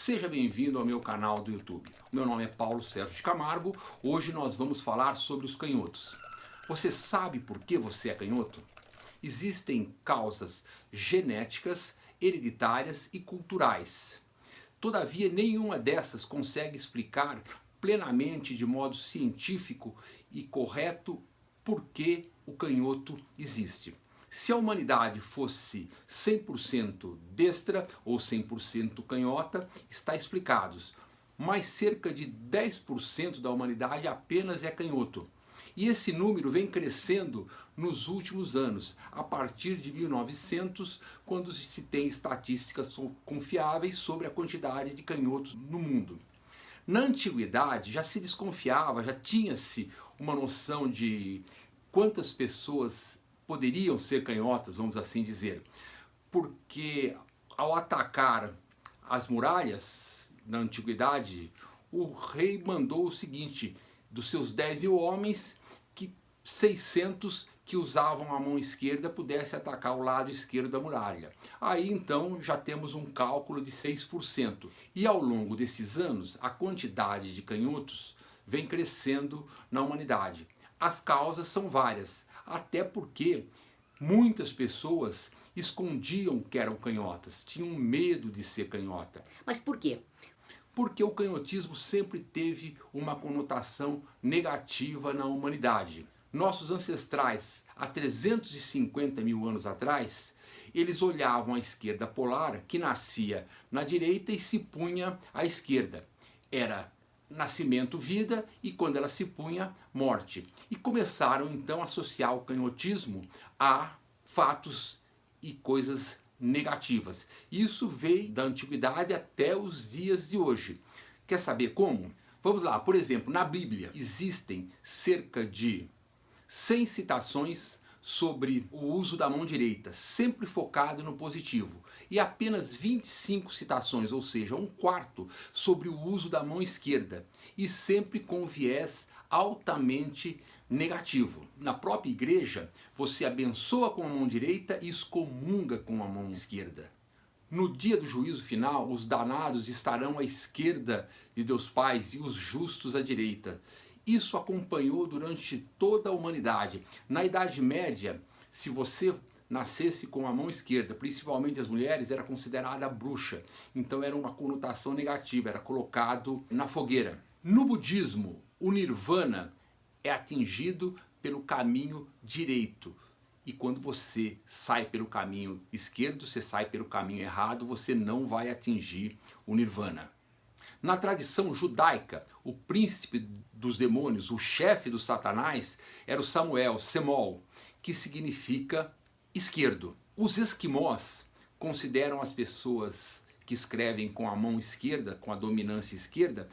Seja bem-vindo ao meu canal do YouTube. Meu nome é Paulo Sérgio de Camargo. Hoje nós vamos falar sobre os canhotos. Você sabe por que você é canhoto? Existem causas genéticas, hereditárias e culturais. Todavia, nenhuma dessas consegue explicar plenamente, de modo científico e correto, por que o canhoto existe. Se a humanidade fosse 100% destra ou 100% canhota, está explicado. Mas cerca de 10% da humanidade apenas é canhoto. E esse número vem crescendo nos últimos anos, a partir de 1900, quando se tem estatísticas confiáveis sobre a quantidade de canhotos no mundo. Na antiguidade já se desconfiava, já tinha-se uma noção de quantas pessoas poderiam ser canhotas, vamos assim dizer, porque ao atacar as muralhas na antiguidade, o rei mandou o seguinte: dos seus 10.000 homens, que 600 que usavam a mão esquerda pudessem atacar o lado esquerdo da muralha. Aí então já temos um cálculo de 6%. E ao longo desses anos, a quantidade de canhotos vem crescendo na humanidade. As causas são várias, até porque muitas pessoas escondiam que eram canhotas, tinham medo de ser canhota. Mas por quê? Porque o canhotismo sempre teve uma conotação negativa na humanidade. Nossos ancestrais, há 350.000 anos atrás, eles olhavam a esquerda polar, que nascia na direita e se punha à esquerda. Era nascimento, vida, e quando ela se punha, morte. E começaram então a associar o canhotismo a fatos e coisas negativas. Isso veio da antiguidade até os dias de hoje. Quer saber como? Vamos lá, por exemplo, na Bíblia existem cerca de 100 citações sobre o uso da mão direita, sempre focado no positivo, e apenas 25 citações, ou seja, um quarto, sobre o uso da mão esquerda, e sempre com viés altamente negativo. Na própria igreja, você abençoa com a mão direita e excomunga com a mão esquerda. No dia do juízo final, os danados estarão à esquerda de Deus Pai e os justos à direita. Isso acompanhou durante toda a humanidade. Na Idade Média, se você nascesse com a mão esquerda, principalmente as mulheres, era considerada bruxa. Então era uma conotação negativa, era colocado na fogueira. No budismo, o nirvana é atingido pelo caminho direito. E quando você sai pelo caminho esquerdo, você sai pelo caminho errado, você não vai atingir o nirvana. Na tradição judaica, o príncipe dos demônios, o chefe do Satanás, era o Samuel, Semol, que significa esquerdo. Os esquimós consideram as pessoas que escrevem com a mão esquerda, com a dominância esquerda,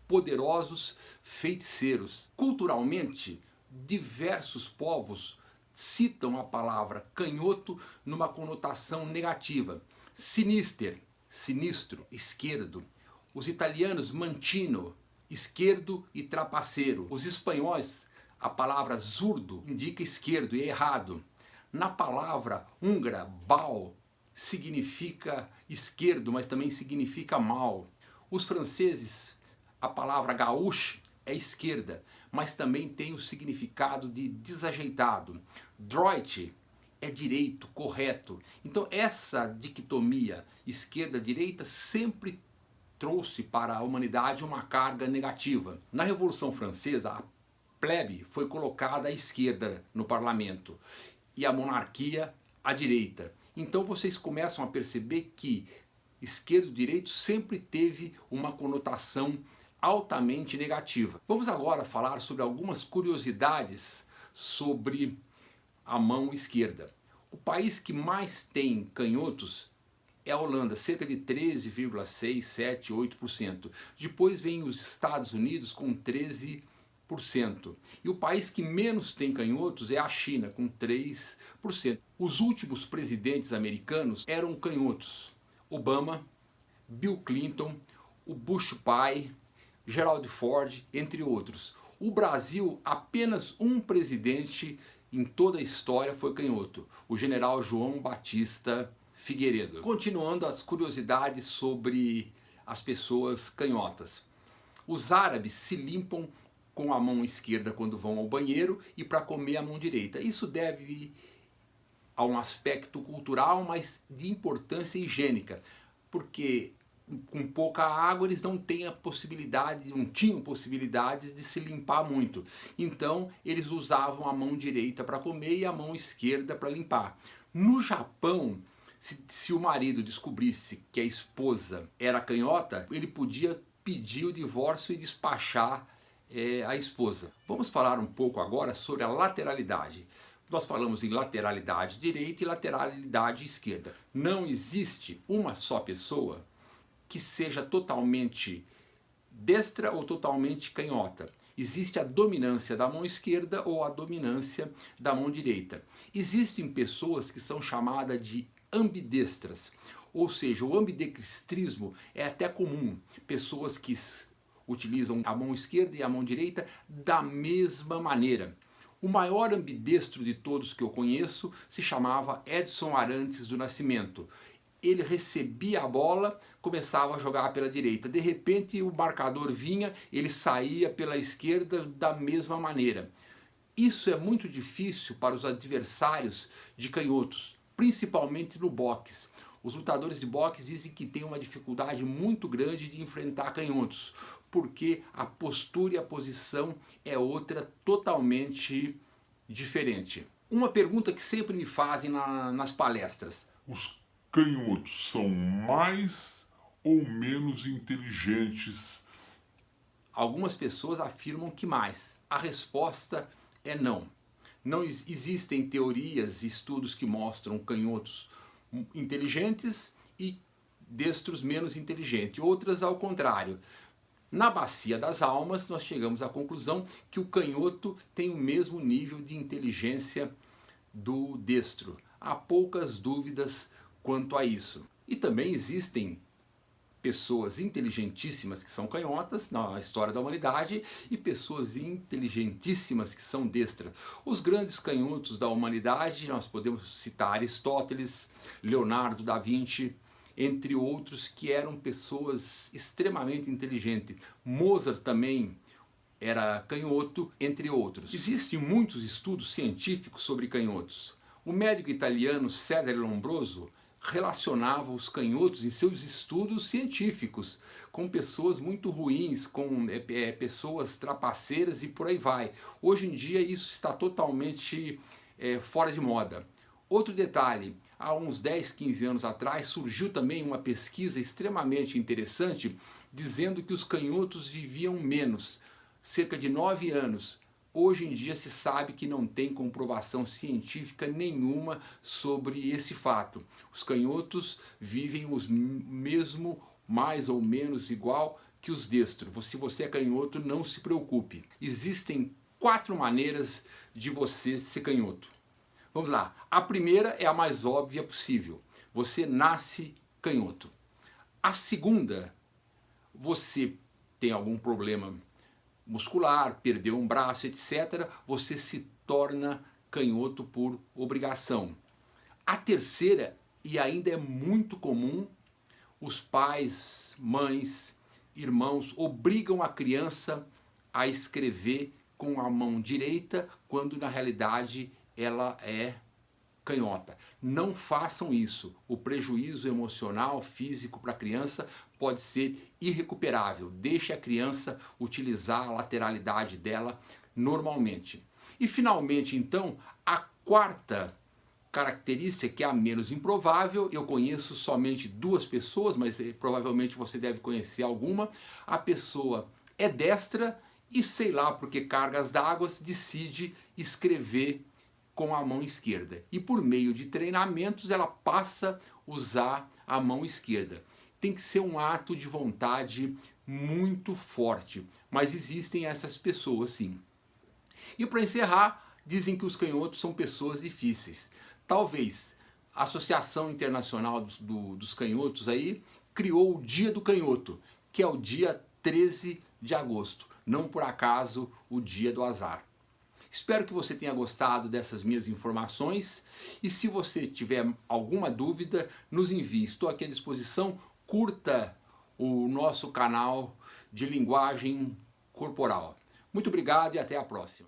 poderosos feiticeiros. Culturalmente, diversos povos citam a palavra canhoto numa conotação negativa. Sinister, sinistro, esquerdo. Os italianos, mantino, esquerdo e trapaceiro. Os espanhóis, a palavra zurdo indica esquerdo e errado. Na palavra húngara, bal, significa esquerdo, mas também significa mal. Os franceses, a palavra gauche é esquerda, mas também tem o significado de desajeitado. Droit é direito, correto. Então essa dicotomia esquerda-direita sempre trouxe para a humanidade uma carga negativa. Na Revolução Francesa, a plebe foi colocada à esquerda no parlamento e a monarquia à direita. Então vocês começam a perceber que esquerdo e direito sempre teve uma conotação altamente negativa. Vamos agora falar sobre algumas curiosidades sobre a mão esquerda. O país que mais tem canhotos é a Holanda, cerca de 13,6, 7, 8%. Depois vem os Estados Unidos com 13%. E o país que menos tem canhotos é a China, com 3%. Os últimos presidentes americanos eram canhotos. Obama, Bill Clinton, o Bush pai, Gerald Ford, entre outros. O Brasil, apenas um presidente em toda a história foi canhoto, o general João Batista Figueiredo. Continuando as curiosidades sobre as pessoas canhotas. Os árabes se limpam com a mão esquerda quando vão ao banheiro e para comer a mão direita. Isso deve a um aspecto cultural, mas de importância higiênica, porque com pouca água eles não têm a possibilidade, não tinham possibilidades de se limpar muito. Então eles usavam a mão direita para comer e a mão esquerda para limpar. No Japão, se o marido descobrisse que a esposa era canhota, ele podia pedir o divórcio e despachar a esposa. Vamos falar um pouco agora sobre a lateralidade. Nós falamos em lateralidade direita e lateralidade esquerda. Não existe uma só pessoa que seja totalmente destra ou totalmente canhota. Existe a dominância da mão esquerda ou a dominância da mão direita. Existem pessoas que são chamadas de ambidestras, ou seja, o ambidextrismo é até comum. Pessoas que utilizam a mão esquerda e a mão direita da mesma maneira. O maior ambidestro de todos que eu conheço se chamava Edson Arantes do Nascimento. Ele recebia a bola, começava a jogar pela direita. De repente o marcador vinha, ele saía pela esquerda da mesma maneira. Isso é muito difícil para os adversários de canhotos, principalmente no boxe. Os lutadores de boxe dizem que têm uma dificuldade muito grande de enfrentar canhotos, porque a postura e a posição é outra totalmente diferente. Uma pergunta que sempre me fazem nas palestras: os canhotos são mais ou menos inteligentes? Algumas pessoas afirmam que mais. A resposta é não. Não existem teorias e estudos que mostram canhotos inteligentes e destros menos inteligentes. Outras ao contrário. Na bacia das almas, nós chegamos à conclusão que o canhoto tem o mesmo nível de inteligência do destro. Há poucas dúvidas quanto a isso. E também existem pessoas inteligentíssimas que são canhotas na história da humanidade e pessoas inteligentíssimas que são destras. Os grandes canhotos da humanidade, nós podemos citar Aristóteles, Leonardo da Vinci, entre outros, que eram pessoas extremamente inteligentes. Mozart também era canhoto, entre outros. Existem muitos estudos científicos sobre canhotos. O médico italiano Cesare Lombroso relacionava os canhotos em seus estudos científicos com pessoas muito ruins, com pessoas trapaceiras e por aí vai. Hoje em dia isso está totalmente fora de moda. Outro detalhe, há uns 10, 15 anos atrás surgiu também uma pesquisa extremamente interessante dizendo que os canhotos viviam menos, cerca de 9 anos. Hoje em dia se sabe que não tem comprovação científica nenhuma sobre esse fato. Os canhotos vivem o mesmo, mais ou menos igual que os destros. Se você é canhoto, não se preocupe. Existem 4 maneiras de você ser canhoto. Vamos lá. A primeira é a mais óbvia possível. Você nasce canhoto. A segunda, você tem algum problema muscular, perdeu um braço, etc., você se torna canhoto por obrigação. A terceira, e ainda é muito comum, os pais, mães, irmãos obrigam a criança a escrever com a mão direita, quando na realidade ela é canhota. Não façam isso. O prejuízo emocional, físico para a criança pode ser irrecuperável. Deixe a criança utilizar a lateralidade dela normalmente. E finalmente, então, a quarta característica, que é a menos improvável, eu conheço somente 2 pessoas, mas provavelmente você deve conhecer alguma. A pessoa é destra e, sei lá por que cargas d'água, decide escrever com a mão esquerda. E por meio de treinamentos ela passa a usar a mão esquerda. Tem que ser um ato de vontade muito forte, mas existem essas pessoas sim. E para encerrar, dizem que os canhotos são pessoas difíceis. Talvez a Associação Internacional dos Canhotos aí criou o Dia do Canhoto, que é o dia 13 de agosto, não por acaso o dia do azar. Espero que você tenha gostado dessas minhas informações e se você tiver alguma dúvida, nos envie. Estou aqui à disposição. Curta o nosso canal de linguagem corporal. Muito obrigado e até a próxima.